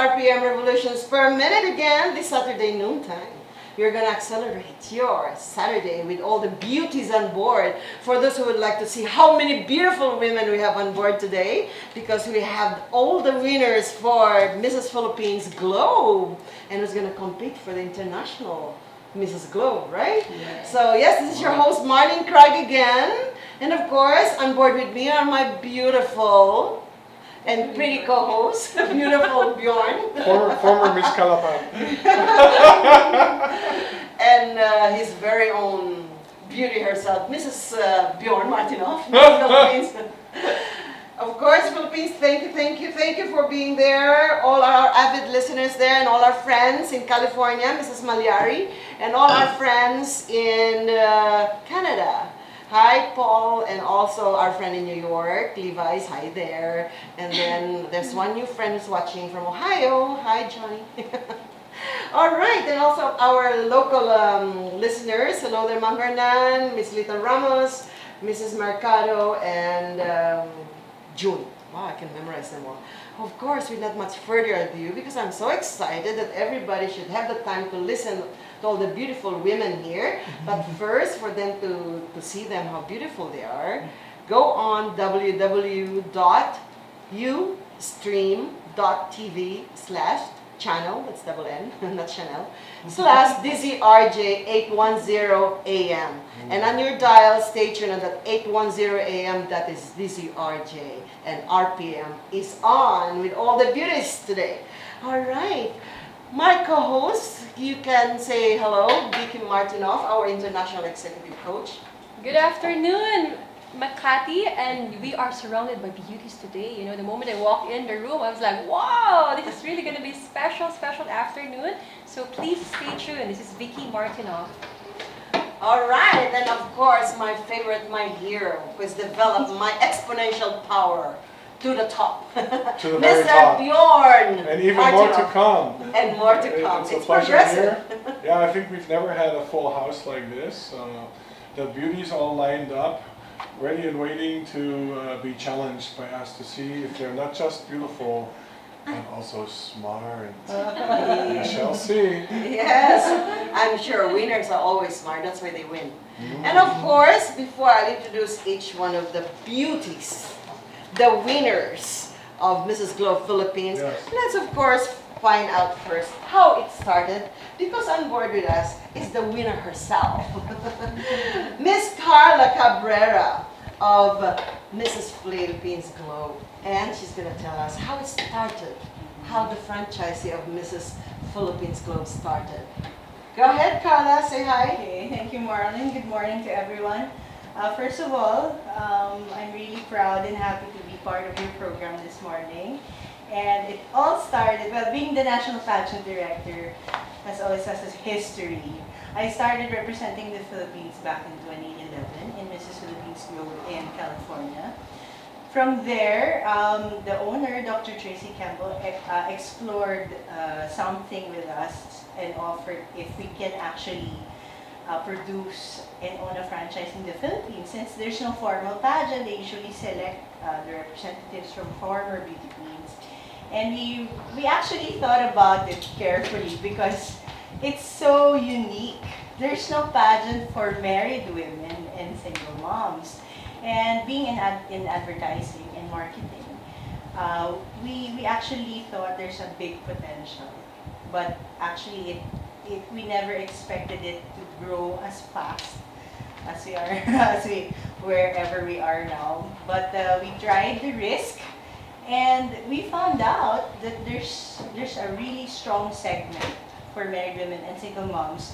RPM Revolutions per minute again this Saturday noontime. You're going to accelerate your Saturday with all the beauties on board. For those who would like to see how many beautiful women we have on board today, because we have all the winners for Mrs. Philippines Globe, and who's going to compete for the international Mrs. Globe, right? Yeah. So yes, this is your host Marlene Craig again. And of course, on board with me are my beautiful and pretty co-host, beautiful Bjorn. Former Miss Calapan. And his very own beauty herself, Mrs. Bjorn Martinoff, Philippines. Of course, Philippines, thank you for being there. All our avid listeners there and all our friends in California, Mrs. Malyari, and all our friends in Canada. Hi, Paul, and also our friend in New York, Levi's, hi there. And then there's one new friend who's watching from Ohio. Hi, Johnny. All right, and also our local listeners. Hello there, Mang Hernan, Miss Lita Ramos, Mrs. Mercado, and June. Wow, I can memorize them all. Of course, without much further ado, because I'm so excited that everybody should have the time to listen to all the beautiful women here. But first, for them to see them, how beautiful they are, go on www.ustream.tv/channel, that's double N, not channel, /DZRJ810 AM. And on your dial, stay tuned on that 810 AM, that is DZRJ. And RPM is on with all the beauties today. All right. My co-host, you can say hello, Vicky Martinoff, our international executive coach. Good afternoon, Makati, and we are surrounded by beauties today. You know, the moment I walked in the room, I was like, wow, this is really going to be a special afternoon. So please stay tuned. This is Vicky Martinoff. All right, and of course, my favorite, my hero, who has developed my exponential power to the top. To the very Mr. top. Bjorn. And even more to Martinoff. come. And more to come. It's a It's pleasure progressive. here. Yeah, I think we've never had a full house like this. The beauties all lined up, ready and waiting to be challenged by us to see if they're not just beautiful, but also smart. We shall see. Yes, I'm sure winners are always smart. That's why they win. And of course, before I introduce each one of the beauties, the winners of Mrs. Globe Philippines, Yes. let's of course find out first how it started, because on board with us is the winner herself, Miss Carla Cabrera of Mrs. Philippines Globe. And she's going to tell us how it started, how the franchisee of Mrs. Philippines Globe started. Go ahead, Carla, say hi. Okay, thank you, Marlon. Good morning to everyone. First of all, I'm really proud and happy to be part of your program this morning. And it all started, well, being the National Pageant Director, as always has a history. I started representing the Philippines back in 2011 in Mrs. Philippines Globe in California. From there, the owner, Dr. Tracy Campbell, explored something with us and offered if we can actually produce and own a franchise in the Philippines. Since there's no formal pageant, they usually select the representatives from former beauty queens. And we actually thought about it carefully because it's so unique. There's no pageant for married women and single moms. And being in advertising and marketing, we actually thought there's a big potential. But actually, we never expected it to grow as fast as we are, wherever we are now. But we tried the risk, and we found out that there's a really strong segment for married women and single moms.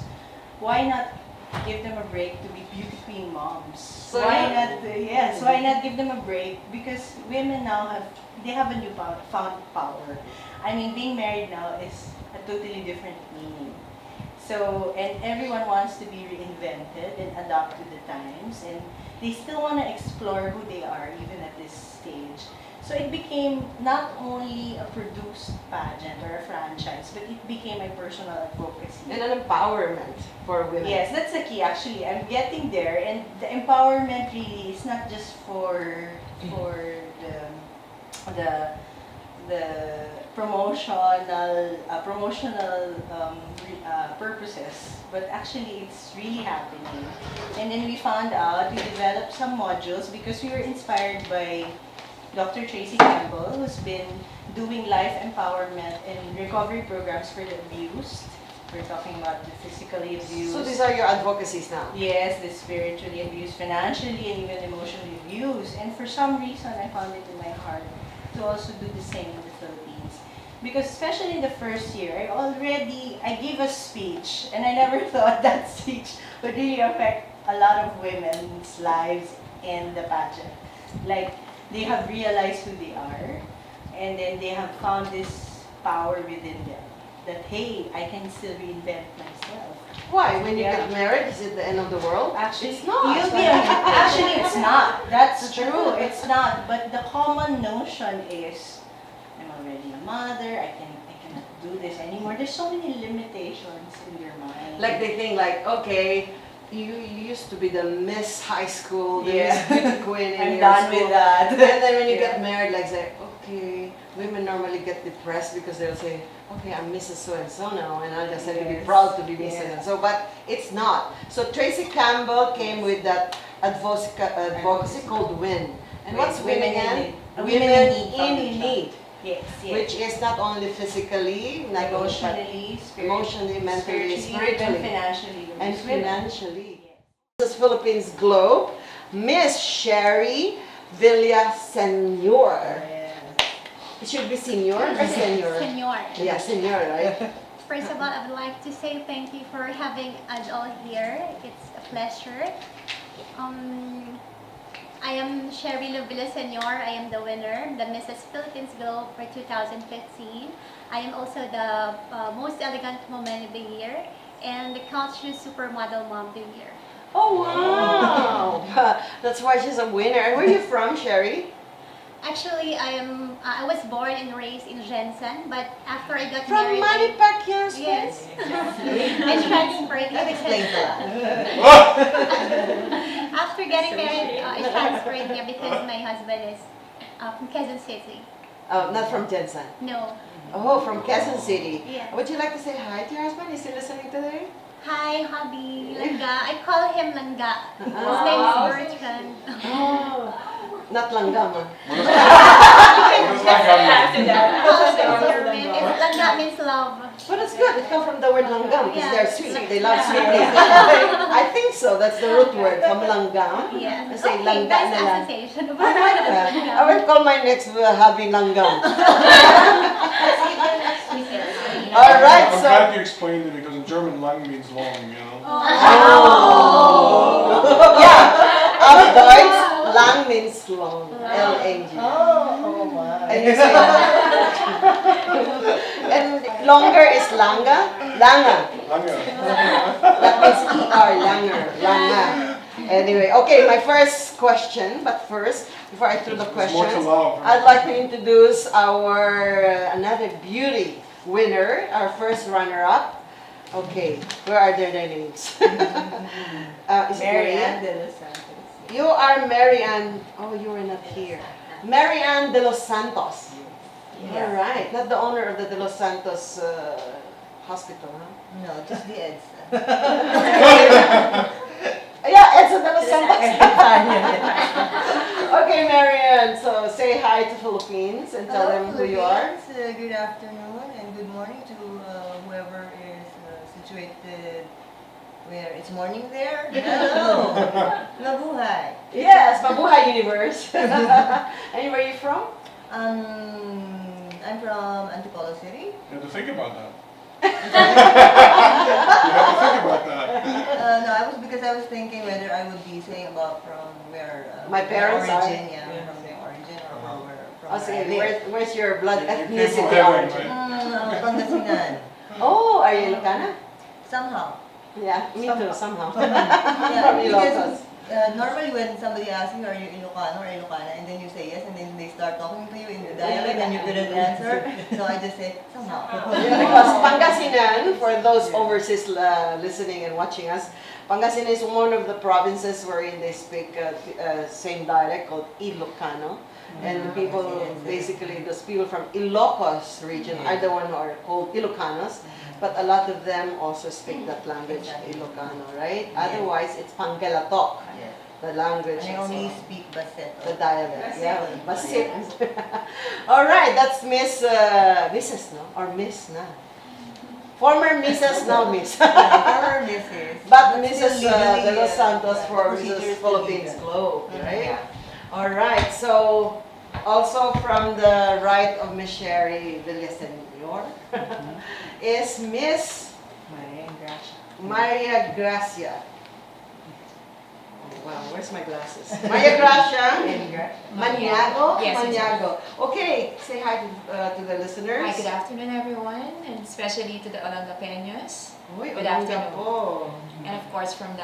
Why not give them a break to be beauty queen moms? So why not give them a break? Because women now have a new found power. I mean, being married now is a totally different meaning. So, and everyone wants to be reinvented and adapt to the times, and they still want to explore who they are even at this stage. So it became not only a produced pageant or a franchise, but it became my personal advocacy. And an empowerment for women. Yes, that's the key actually. I'm getting there, and the empowerment really is not just for the the promotional purposes, but actually it's really happening. And then we found out, we developed some modules because we were inspired by Dr. Tracy Campbell, who's been doing life empowerment and recovery programs for the abused. We're talking about the physically abused. So these are your advocacies now? Yes, the spiritually abused, financially, and even emotionally abused. And for some reason, I found it in my heart to also do the same in the Philippines. Because especially in the first year, I gave a speech, and I never thought that speech would really affect a lot of women's lives in the pageant. Like, they have realized who they are, and then they have found this power within them. That, hey, I can still reinvent myself. Why? When you Yeah. get married, is it the end of the world? Actually, it's not. actually, it's not. That's true. It's not. But the common notion is, I'm already a mother. I cannot do this anymore. There's so many limitations in your mind. Like they think like, okay, you used to be the Miss High School, the Yeah. Miss Beauty Queen in I'm your done school. with that. And then when you Yeah. get married, like say, okay, women normally get depressed because they'll say, okay, I'm Mrs. So-and-so now, and I just have to be Yes. proud to be Mrs. Yeah. So-and-so, but it's not. So Tracy Campbell came with that advocacy called WIN. And what's WIN Women in again? Need. Women Women in in Need Foundation. Need, Yes, yes. which is not only physically, not only emotionally, emotionally, mentally, and spiritually, financially. and abused women. financially. Yes. This is Philippines Globe, Miss Sherry Villasenor. It should be senior or senior? Senor. Yeah, senior, right? First of all, I would like to say thank you for having us all here. It's a pleasure. I am Sherry Villasenor. I am the winner, the Mrs. Philippines Globe for 2015. I am also the most elegant woman of the year and the culture supermodel mom of the year. Oh, wow. That's why she's a winner. And where are you from, Sherry? Actually, I was born and raised in Jensen, but after I got From married, Manny Pacquiao's yes, place? I transferred That here explains a because lot. after getting married, I transferred here because my husband is from Quezon City. Oh, not from Jensen. No. Oh, from Quezon City. Yeah. Would you like to say hi to your husband? Is he listening today? Hi, hubby, Langga. I call him Langga. His Oh. name is Bertrand. Oh, not langgam. What is langgam? Langga means love. But it's good. It comes from the word langgam because Yeah. they're sweet. They love sweetness. I think so. That's the root word from langgam. Yes. I say Okay, langga that's na lang. association. I like that. I will call my next hubby langgam. All right, I'm so. glad you explained it because in German lang means long, you know. Oh. Yeah. Auf Deutsch, lang means long. L-A-N-G. Oh my. And you say, and longer is langa. Langa. Lange. That means E-R, langer. Langa. Anyway, okay, my first question, but first, before I throw the There's more to questions, love. I'd like to introduce our another beauty winner, our first runner-up. Okay, where are their names? Is it Mary Maria? Ann de los Santos. You are Mary Ann. Oh, you are not here. Mary Ann de los Santos. Yeah. All right, not the owner of the De Los Santos hospital, huh? No, just the EDSA. Yeah, it's a De Los Santos. Okay, Marianne, so say hi to Philippines and tell them who you are. Philippines, good afternoon and good morning to whoever is situated where it's morning there. Hello. Mabuhay. Yes, Mabuhay Universe. And where are you from? I'm from Antipolo City. You have to think about that. You have to think about that. No, because I was thinking whether I would be saying about from where My parents are. origin, yeah, from the origin or from where Oh, I sige, live. where's your blood You came from ethnicity heaven, origin? right? Pangasinan. Oh, are you Ilocana? Somehow. Yeah, me too, somehow. Yeah, From because Ilocos. normally when somebody asks you, are you Ilocano or Ilocana, and then you say yes, and then they start talking to you in the dialect and you couldn't answer, so I just say, somehow. Because Pangasinan, for those overseas listening and watching us, Pangasinan is one of the provinces wherein they speak same dialect called Ilocano. And the people, basically, those people from Ilocos region are the one who are called Ilocanos. But a lot of them also speak that language, Ilocano, right? Otherwise, it's Pangalatok, Yes. the language. I only itself. speak Baset. The dialect, yeah. Basit. All right, that's Mrs. No? Or Miss na. Former Mrs. now Miss. Former Mrs. But But Mrs. still legally, De Los Santos the for procedure Mrs. is still Philippines legal. Globe, right? Yeah. All right, so also from the right of Miss Sherry Villasenor is Miss Maria Gracia. Oh, wow, where's my glasses? Maria Gracia Maniago? Yes, Maniago. Okay, say hi to the listeners. Hi, good afternoon everyone, and especially to the Olangapeños, Uy, Good Olonga afternoon. po. and of course from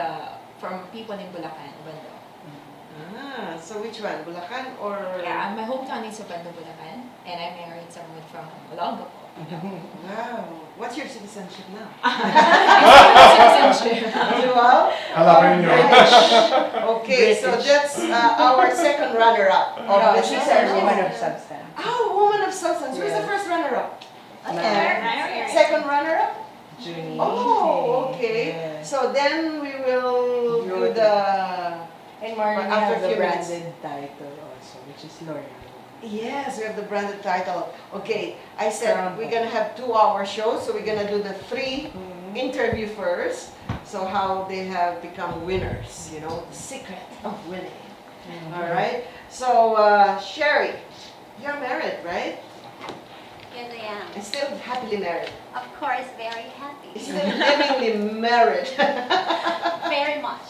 people in Bulacan, Bando. Ah, so which one? Bulacan or? Yeah, my hometown is Bando, Bulacan, and I married someone from Olonga po. Wow. What's your citizenship now? Citizenship. Dual? Jalapeno. Okay, so that's our second runner-up of No, the she's a citizenship. woman of substance. Oh, woman of substance. Who's the first runner-up? Okay. Second runner-up? Junie. Oh, okay. Yeah. So then we will do the. And Marlene After have a the few minutes. branded title also, which is L'Oreal. Yes, we have the branded title. Okay, I said Crown we're gonna have 2-hour shows, so we're gonna do the 3 Mm-hmm. interview first. So how they have become winners, you know, the secret of winning. All right. So Sherry, you're married, right? Yes, I am. And still happily married. Of course, very happy. Still livingly married. Very much.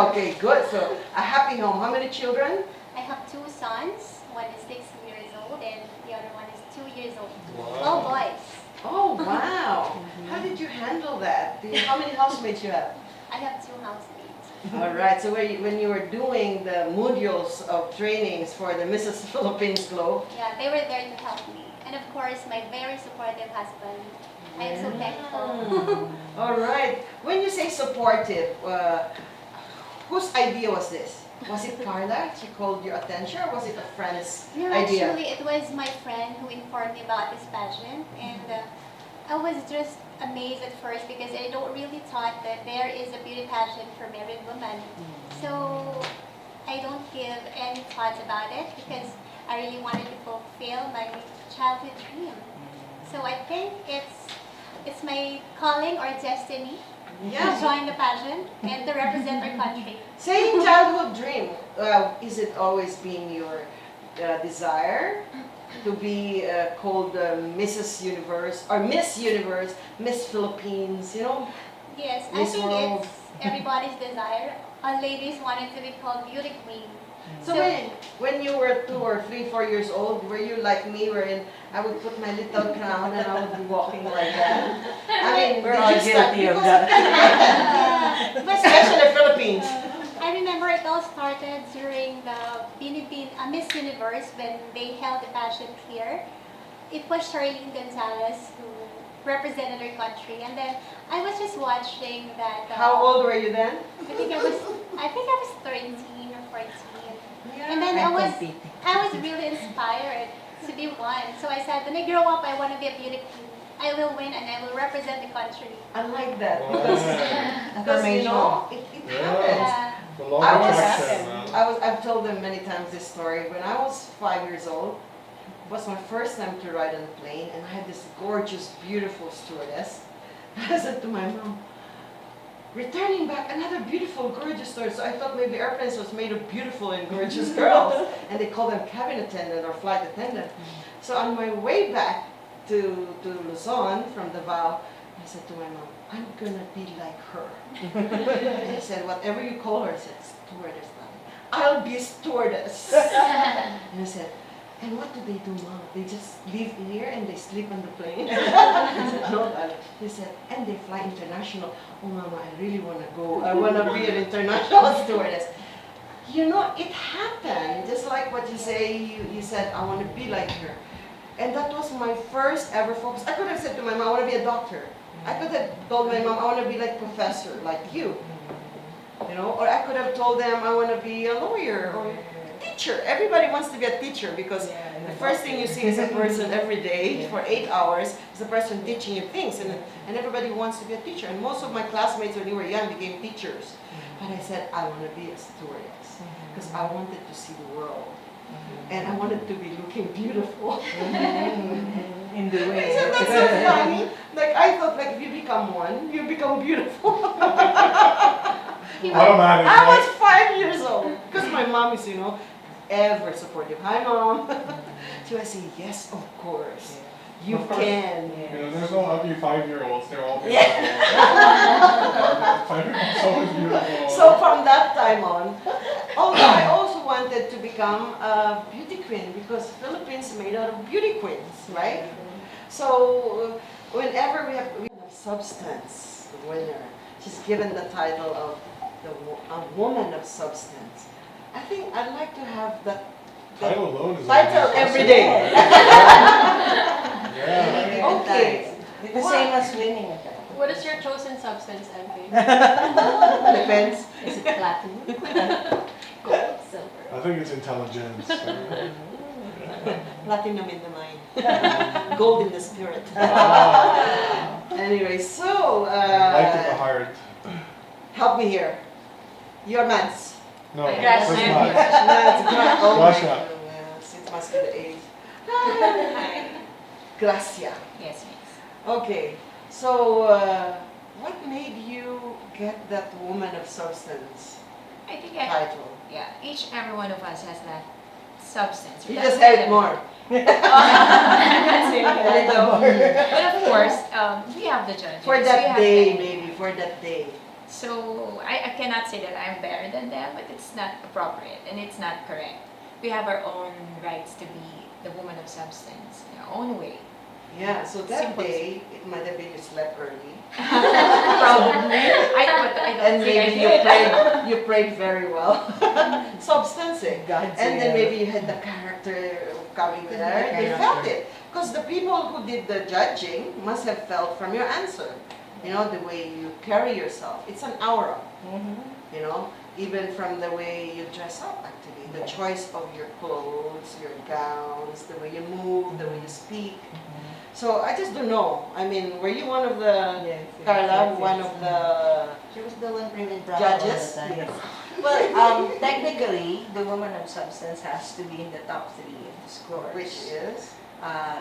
Okay, good. So a happy home. How many children? I have 2 sons. One is 6 years old and the other one is 2 years old. Wow. All boys. Oh wow! How did you handle that? How many housemates you have? I have 2 housemates. All right. So when you were doing the modules of trainings for the Mrs. Philippines Globe, Yeah, they were there to help me. And of course, my very supportive husband. I am so thankful. all right. When you say supportive, whose idea was this? Was it Carla? She called your attention, or was it a friend's No, idea? actually, it was my friend who informed me about this pageant, and I was just amazed at first because I don't really thought that there is a beauty pageant for married women. So I don't give any thoughts about it because I really wanted to fulfill my childhood dream. So I think it's my calling or destiny to Yeah. join the pageant and to represent our country. Saying childhood dream, is it always been your desire to be called Mrs. Universe or Miss Universe, Miss Philippines? You know, Yes, I Miss think World. it's everybody's desire. All ladies wanted to be called beauty queen. so when you were 2 or 3, 4 years old, were you like me, wherein I would put my little crown and I would be walking like that? I mean, We're did all you start- guilty of because that. it can happen. But especially Philippines. I remember it all started during the Miss Universe when they held the pageant here. It was Charlene Gonzalez who represented our country, and then I was just watching that. How old were you then? I think I was 13 or 14, and then I'm I competing. was really inspired to be one. So I said, when I grow up, I want to be a beauty queen. I will win and I will represent the country. I like that Wow. because you know it Yeah. happens. The long I was- attraction. I've told them many times this story. When I was 5 years old, it was my first time to ride on a plane, and I had this gorgeous, beautiful stewardess. I said to my mom, returning back, another beautiful, gorgeous stewardess. So I thought maybe airplanes was made of beautiful and gorgeous girls, and they call them cabin attendant or flight attendant. So on my way back to Luzon from Davao, I said to my mom, I'm gonna be like her. And I said, whatever you call her, I said, stewardess. Mommy. I'll be stewardess. And I said, and what do they do, Mom? They just live here and they sleep on the plane? I said, no, darling. They said, and they fly international. Oh, Mama, I really want to go. I want to be an international stewardess. You know, it happened. Just like what you say, you said, I want to be like her. And that was my first ever focus. I could have said to my mom, I want to be a doctor. I could have told my mom, I want to be like professor, like you. You know, or I could have told them I want to be a lawyer or a teacher. Everybody wants to be a teacher because the first thing you see is a person every day for 8 hours is a person teaching you things, and everybody wants to be a teacher. And most of my classmates when they were young became teachers. But I said I want to be a stewardess because I wanted to see the world, and I wanted to be looking beautiful. In the way. Isn't that so funny? Like I thought, like if you become one, you become beautiful. Automatic, I was right? 5 years old because my mom is, you know, ever supportive. Hi, mom. So I say, yes, of course, you Of course. can. You know, there's no ugly 5-year-olds. They're all beautiful. Yeah. 5-year-olds always beautiful. So from that time on, although I also wanted to become a beauty queen because Philippines is made out of beauty queens, right? So whenever we have substance, the winner, she's given the title of a woman of substance. I think I'd like to have that Title alone is title a every day. Yeah. Okay. It's the same as winning it. What is your chosen substance, MK? Depends. Is it platinum? Gold, silver? I think it's intelligence. Platinum in the mind. Gold in the spirit. Anyway, so Light of the heart. help me here. You're Mads. No, Yes, that's I not. Mads. Oh my Gracia. goodness, it must be the age. Gracia. Yes, miss. Okay, so what made you get that woman of substance I think title? each and every one of us has that substance. You That's just have it it. more. That's it. Little. But of course, we have the judges. For We that have day, them. maybe, for that day. So I cannot say that I'm better than them, but it's not appropriate and it's not correct. We have our own rights to be the woman of substance in our own way. Yeah, so that Simple. day, it might have been you slept early. Probably. I don't And think I maybe you did. prayed very well. Substancing. God's And then will. maybe you had the character coming there. They felt it. Because the people who did the judging must have felt from your answer. You know, the way you carry yourself. It's an aura. You know, even from the way you dress up actually. The choice of your clothes, your gowns, the way you move, the way you speak. So I just don't know. I mean, were you one of the, Carla, one of the She was the one bringing drama judges? all the time. Well, technically, the woman of substance has to be in the top 3 of the scores. Which is?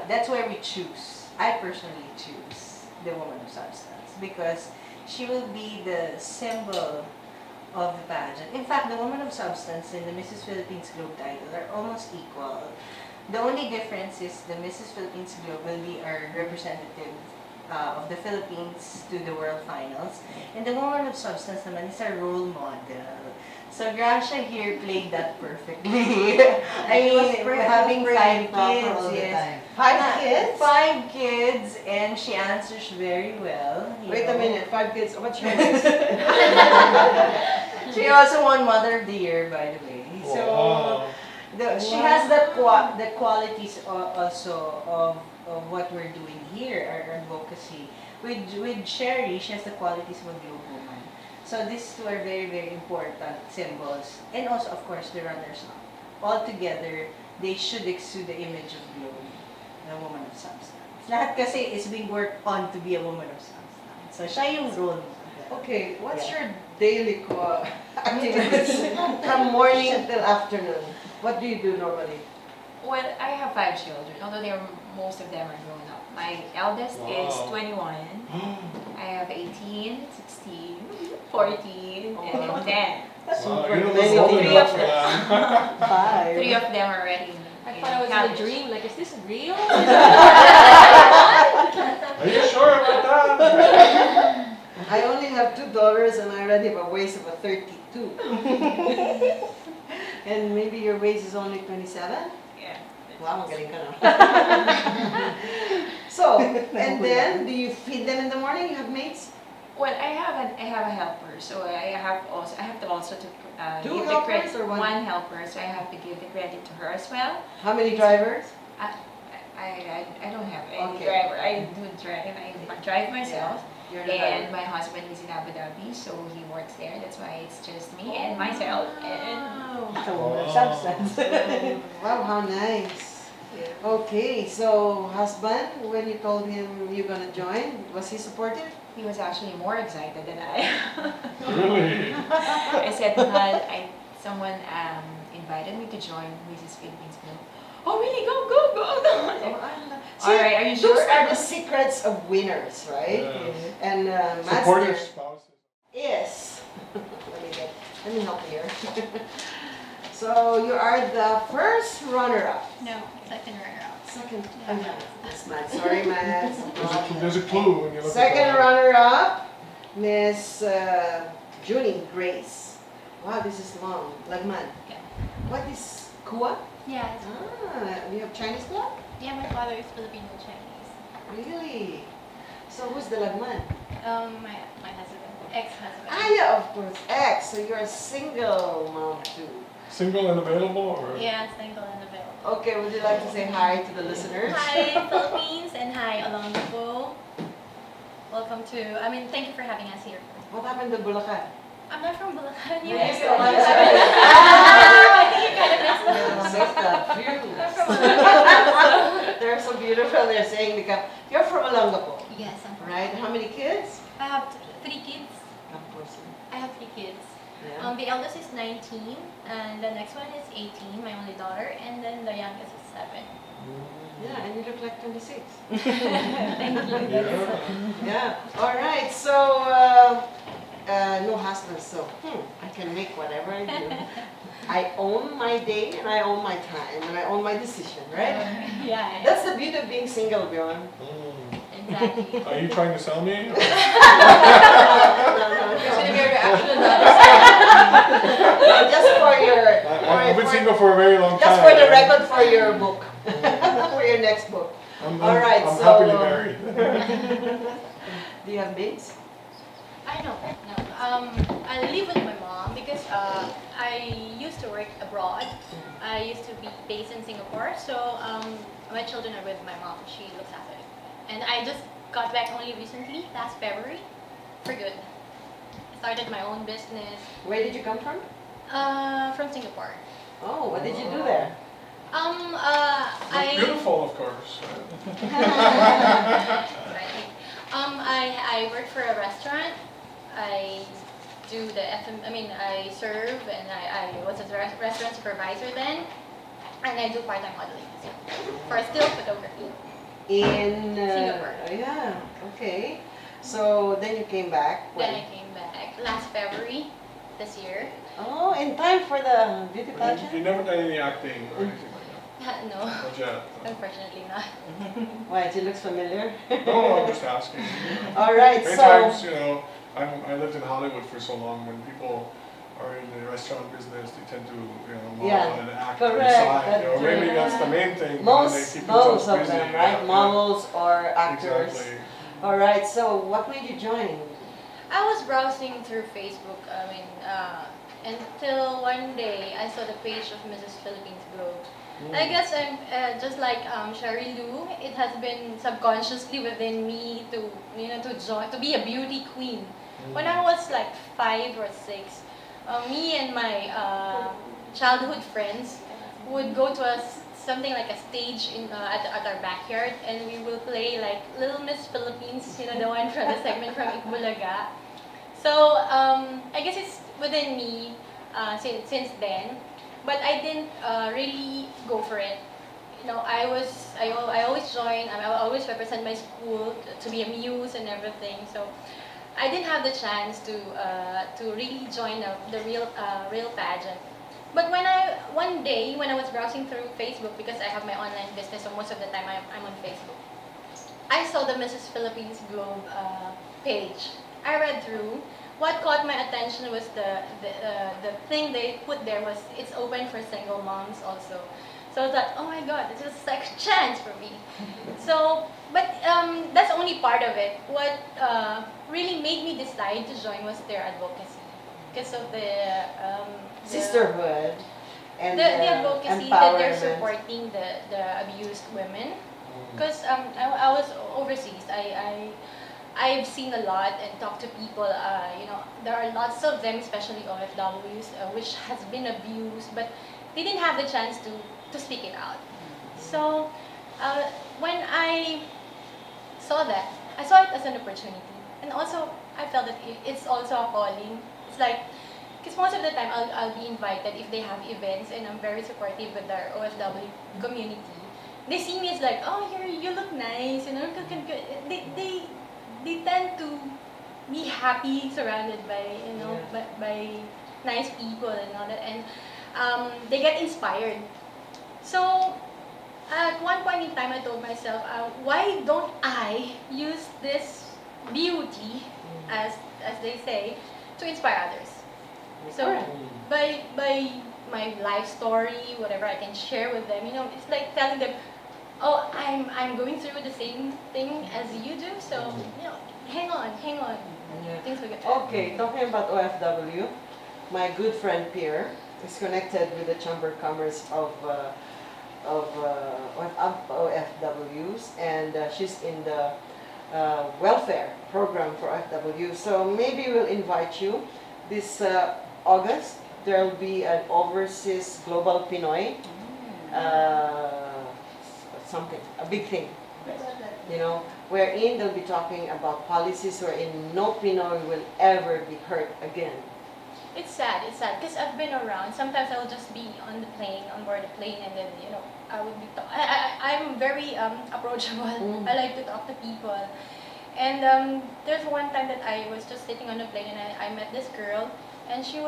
That's where we choose. I personally choose the woman of substance because she will be the symbol of the pageant. In fact, the woman of substance and the Mrs. Philippines Globe title are almost equal. The only difference is the Mrs. Philippines Globe will be our representative of the Philippines to the World Finals. And the woman of substance naman is our role model. So Gracia here played that perfectly. I mean, having 5 kids, yes. 5 kids? 5 kids, and she answers very well. you Wait a know. minute, 5 kids. What's your name? She also won Mother of the Year, by the way. Wow. She has the qualities also of what we're doing here, our advocacy. With Sherry, she has the qualities of a Globe woman. So these two are very, very important symbols. And also, of course, the runners-up. All together, they should exude the image of Globe, the woman of substance. Lahat kasi is being worked on to be a woman of substance. So siya yung role model. Okay, what's your daily activities from morning till afternoon? What do you do normally? Well, I have 5 children, although most of them are grown up. My eldest is Wow. 21. I have 18, 16, 14, Oh, and wow. 10. Wow, Super you look many old things. enough for that. 5. 3 of them are already in I thought it was college. a dream. Like, is this real? Are you sure about that? I only have $2 and I already have a waist of a 32. And maybe your waist is only 27? Yeah. Wow, magaling ka na. So, and then, do you feed them in the morning? You have mates? Well, I have a helper, so I have to also Two give the helpers credit. or one? One helper, so I have to give the credit to her as well. How many drivers? I don't have any Okay. driver. I do drive. I drive myself. You're the And driver. my husband is in Abu Dhabi, so he works there. That's why it's just me and myself. And The woman of substance. Wow, how nice. Okay, so husband, when you told him you're gonna join, was he supportive? he was actually more excited than I. Really? I said, Mahal, someone invited me to join Mrs. Philippines Club. Oh, really? Go, go, go, go. See, All right, are you those sure? are the secrets of winners, right? Yeah. And Supportive Master spouses. is. Let me help you here. So you are the first runner-up. No, second runner-up. Second, oh, yeah, that's Matt. Sorry, Matt. There's a clue when you look Second at the runner-up, Miss Junie Grace. Wow, this is long. Lagman. Yeah. What is Kua? Yeah, You have Chinese club? yeah, my father is Filipino Chinese. Really? So who's the Lagman? My husband, ex-husband. Ah, yeah, of course. X. So you're a single mom too. Single and available, or? Yeah, single and available. Okay, would you like to say hi to the listeners? Hi, Philippines, and hi, Olongapo. Welcome to, thank you for having us here. What happened to Bulacan? I'm not from Bulacan. You Yes, guys I'm I think you kind of messed up. I'm from Olongapo. They're so beautiful. They're saying the cap. You're from Olongapo, Yes, I'm from right? How many kids? I have three kids. Of course. I have three kids. Yeah. The eldest is 19, and the next one is 18, my only daughter, and then the youngest is 7. Yeah, and you look like 26. Thank you. Yeah. Yeah. All right. So no husband. So I can make whatever I do. I own my day and I own my time and I own my decision, right? Yeah, That's the beauty of being single, Bjorn. exactly. Are you trying to sell me? No, There's no, gonna no. be a reaction on that. Just for your, I've been single for a very long time. just for the record for your book, for your next book. All right, I'm so, happily married. Do you have bids? I know. No. I live with my mom because I used to work abroad. I used to be based in Singapore, so my children are with my mom. She looks after it. And I just got back only recently, last February, for good. I started my own business Where did you come from? from Singapore. Oh, what did you do there? I Beautiful, of course. Right. I work for a restaurant. I do the I serve and I was a restaurant supervisor then, and I do part-time modeling for still photography. In Singapore. Yeah. Okay. So then you came back. Then when? I came back last February this year. Oh, in time for the beauty You pageant. never done any acting or anything like No, that? Not yet. unfortunately not. Why? She looks familiar. No, I'm just asking. All right. Many So. times, I lived in Hollywood for so long. When people are in the restaurant business, they tend to, model Yeah, and act correct, inside. that's Maybe true. that's the main thing. but then they Most keep themselves of busy, them, yeah, right? yeah. Models or actors. Exactly. All right. So what made you join? I was browsing through Facebook. Until one day I saw the page of Mrs. Philippines Globe. I guess I'm just like Sherry Lou. It has been subconsciously within me to join, to be a beauty queen. When I was like 5 or 6, me and my childhood friends would go to something like a stage at our backyard, and we will play like Little Miss Philippines, the one from the segment from Itbulaga. So I guess it's within me since then. But I didn't really go for it. I always join. I always represent my school to be a muse and everything. So I didn't have the chance to really join the real pageant. But one day when I was browsing through Facebook, because I have my online business, so most of the time I'm on Facebook, I saw the Mrs. Philippines Globe page. I read through. What caught my attention was the thing they put there was it's open for single moms also. So I thought, oh my God, this is like a chance for me. So, but that's only part of it. What really made me decide to join was their advocacy, because of the Sisterhood. And the advocacy that they're empowerment. supporting the abused women. Because I was overseas. I've seen a lot and talked to people. There are lots of them, especially OFWs, which has been abused, but they didn't have the chance to speak it out. So when I saw that, I saw it as an opportunity, and also I felt that it's also a calling. It's like, because most of the time I'll be invited if they have events, and I'm very supportive with our OFW community. They see me as like, oh, you look nice, they tend to be happy, surrounded by by nice people and all that, and they get inspired. So at one point in time, I told myself, why don't I use this beauty, as they say, to inspire others? So by my life story, whatever I can share with them, it's like telling them, oh, I'm going through the same thing as you do, so hang on. Yeah. Things will get Okay, talking about OFW, my good friend Pierre is connected with the Chamber of Commerce of OFWs, and she's in the welfare program for OFW. So maybe we'll invite you this August. There will be an overseas global Pinoy, a big thing. Wherein they'll be talking about policies wherein no Pinoy will ever be hurt again. It's sad, because I've been around. Sometimes I'll just be on board the plane, and then, I would be I'm very approachable. I like to talk to people. And there's one time that I was just sitting on the plane, and I met this girl, and she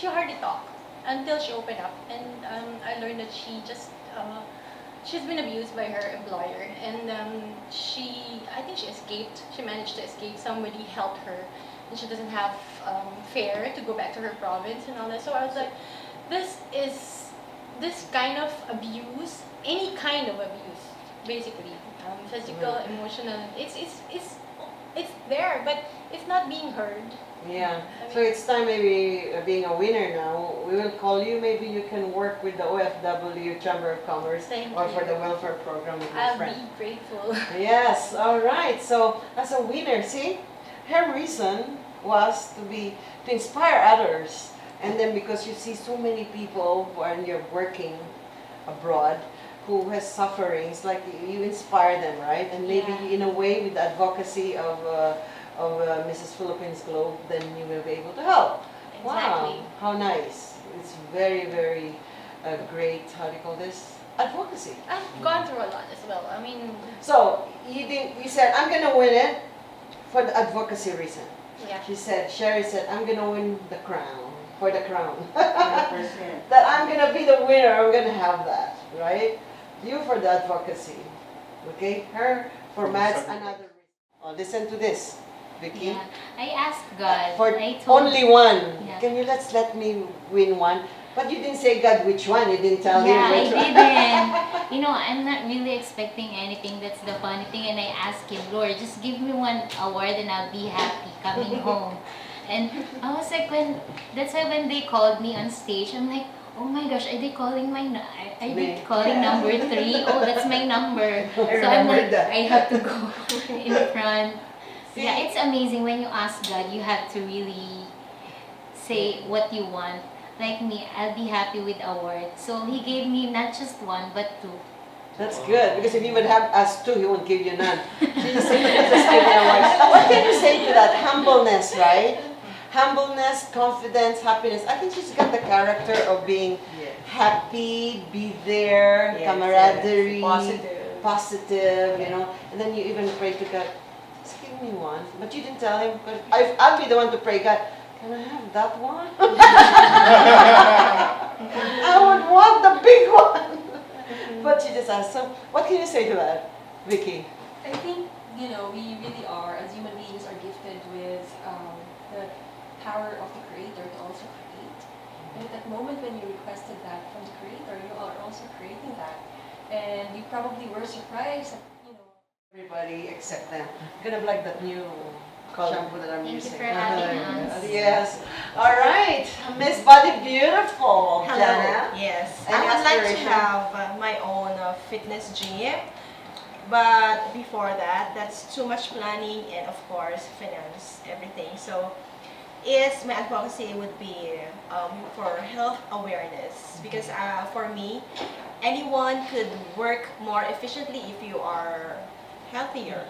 hardly talked until she opened up, and I learned that she's been abused by her employer, and I think she escaped. She managed to escape. Somebody helped her, and she doesn't have fare to go back to her province and all that. So I was like, this kind of abuse, any kind of abuse, basically, physical, emotional. It's there, but it's not being heard. Yeah, so it's time maybe being a winner now. We will call you. Maybe you can work with the OFW Chamber of Commerce or for the welfare program with your I'll friend. be grateful. Yes, all right. So as a winner, see, her reason was to inspire others, and then because you see so many people when you're working abroad who has sufferings, like you inspire them, right? And maybe in a way with the advocacy of Mrs. Philippines Globe, then you will be able to help. Exactly. Wow, how nice. It's very, very great, how do you call this? Advocacy. I've gone through a lot as well. I mean, So, you said, I'm going to win it for the advocacy reason. yeah. Sherry said, I'm going to win the crown, for the crown. 100%. That I'm going to be the winner, I'm going to have that, right? You for the advocacy, okay? Her for maths, another reason. Oh, listen to this, Vicky. Yeah, I asked God. For I told only one. Yeah. Can you let me win one? But you didn't say God which one. You didn't tell Yeah, him I which one. didn't. I'm not really expecting anything. That's the funny thing. And I asked him, Lord, just give me one award and I'll be happy coming home. And I was like, that's why when they called me on stage, I'm like, oh my gosh, are they calling number 3? Oh, that's my number. So I'm like, I have to go in front. Yeah, it's amazing when you ask God, you have to really say what you want. Like me, I'll be happy with award. So he gave me not just one, but 2. That's good, because if he would have us two, he won't give you none. She just said, just give me a one. What can you say to that? Humbleness, right? Humbleness, confidence, happiness. I think she's got the character of being happy, be there, camaraderie, positive, and then you even pray to God, just give me one. But you didn't tell him, but I'll be the one to pray, God, can I have that one? I would want the big one. But you just asked. So what can you say to that, Vicky? I think, we really are, as human beings, are gifted with the power of the Creator to also create. And at that moment when you requested that from the Creator, you are also creating that. And you probably were surprised that, Everybody except them. Kind of like that new shampoo that I'm Thank you using. for having us. Yes. All right. Miss Body Beautiful, Jana. Yes, Any I would like to aspiration? have my own fitness gym. But before that, that's too much planning and of course finance, everything. So is my advocacy would be for health awareness because for me, anyone could work more efficiently if you are healthier.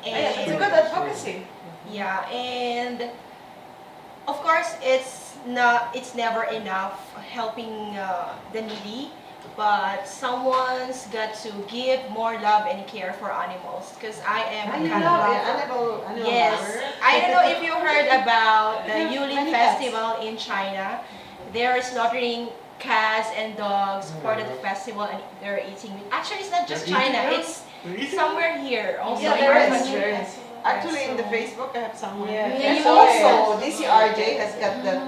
It's a And good advocacy. yeah, and of course it's never enough helping the needy, but someone's got to give more love and care for animals because I am a cat lover. Animal Yes, lover. I don't know if you heard about the You have Yulin many cats. Festival in China. They're slaughtering cats and dogs for the festival and they're eating meat. Actually, it's not just They're China, eating it's They're eating somewhere here also Yeah, in there our is. country. Yes. Actually, in the Facebook, I have someone. Yeah. And Yeah. also, DCRJ has got that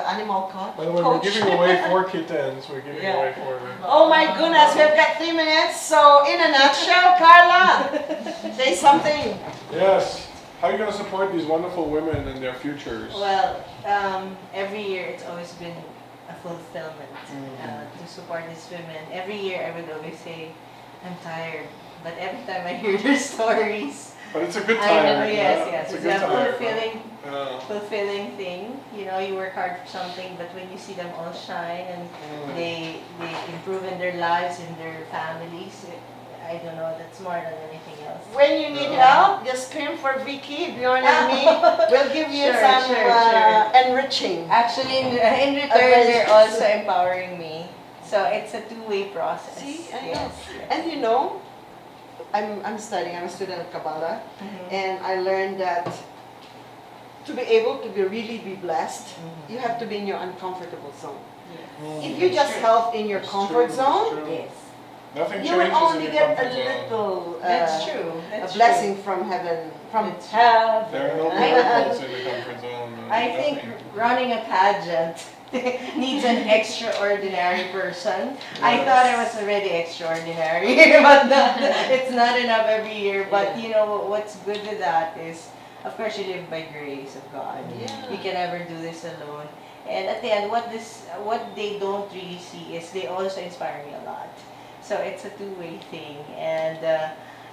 animal By the way, we're coach. giving away 4 kittens. We're giving Yeah. away 4. Oh my goodness, we've got 3 minutes. So, in a nutshell, Carla, say something. Yes. How are you going to support these wonderful women and their futures? Well, every year it's always been a fulfillment to support these women. Every year I would always say, I'm tired. But every time I hear their stories, But it's a good I time. know, yes. It's a It's good a time. fulfilling thing. You know, you work hard for something, but when you see them all shine and they improve in their lives, in their families, I don't know, that's more than anything else. When you need help, just scream for Vicky, Bjorn, and me. We'll give you Sure, some sure. enriching. Actually, in return, they're also empowering me. So it's a two-way process. See, I know. Yes. And you know, I'm studying, I'm a student of Kabbalah, and I learned that to be able to really be blessed, you have to be in your uncomfortable zone. If you just help in your It's comfort true, zone, it's true. Yes. Nothing you will changes only in your get a comfort zone. little That's true. a That's blessing from heaven, from It's heaven. There are no miracles in the comfort zone. I think Nothing. running a pageant needs an extraordinary person. I thought I was already extraordinary, but it's not enough every year. But you know what's good with that is, of course, you live by grace of God. Yeah. You can never do this alone. And at the end, what they don't really see is they also inspire me a lot. So it's a two-way thing, and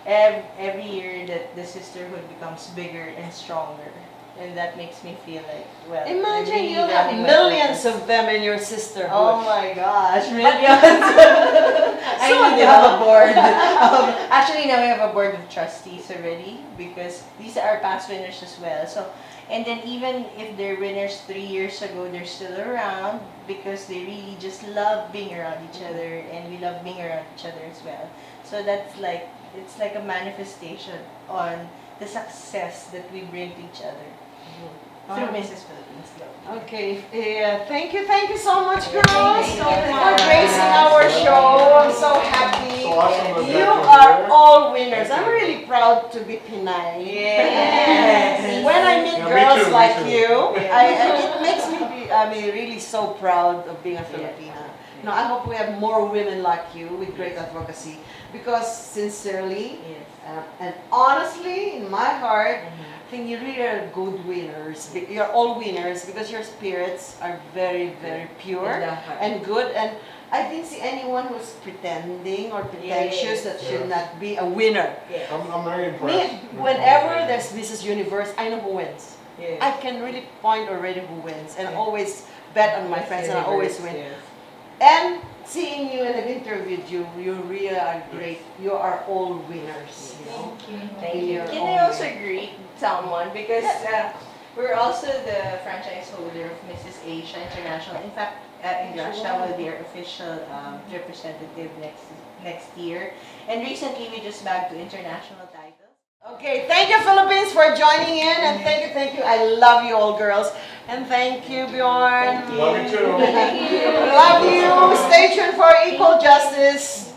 every year that the sisterhood becomes bigger and stronger, and that makes me feel like, well, I'm Imagine really you have running my millions purpose. of them in your sisterhood. Oh my gosh, millions! I Soon, need to have a board. Actually, now we have a board of trustees already because these are past winners as well. So, and then even if they're winners 3 years ago, they're still around because they really just love being around each other, and we love being around each other as well. So that's like, it's like a manifestation on the success that we bring to each other through Mrs. Philippines Globe. Okay, thank you so much, girls, Thank you so for much. gracing our show. I'm so happy. So awesome that You you're are here. all winners. I'm really proud to be Pinay. Yes. When I meet Yeah, me girls too, me like too. you, it makes me really so proud of being a Filipina. No, I hope we have more women like you with great advocacy because sincerely Yes. and honestly, in my heart, I think you really are good winners. You're all winners because your spirits are very, very pure and good. And I didn't see anyone who's pretending or pretentious that should not be a winner. I'm very Me, impressed. whenever there's Mrs. Universe, I know who wins. Yes. I can really point already who wins and always bet on my friends and I always win. Yes. And seeing you and I've interviewed you, you really are great. You are all winners. You know? Thank you. You're Can all I also winners. greet someone? Because we're also the franchise holder of Mrs. Asia International. In fact, Ingrasha will be our official representative next year. And recently, we just bagged 2 international titles. Okay, thank you Philippines for joining in and thank you. I love you all girls. And thank you Bjorn. Love you too. Love you. Stay tuned for Equal Justice.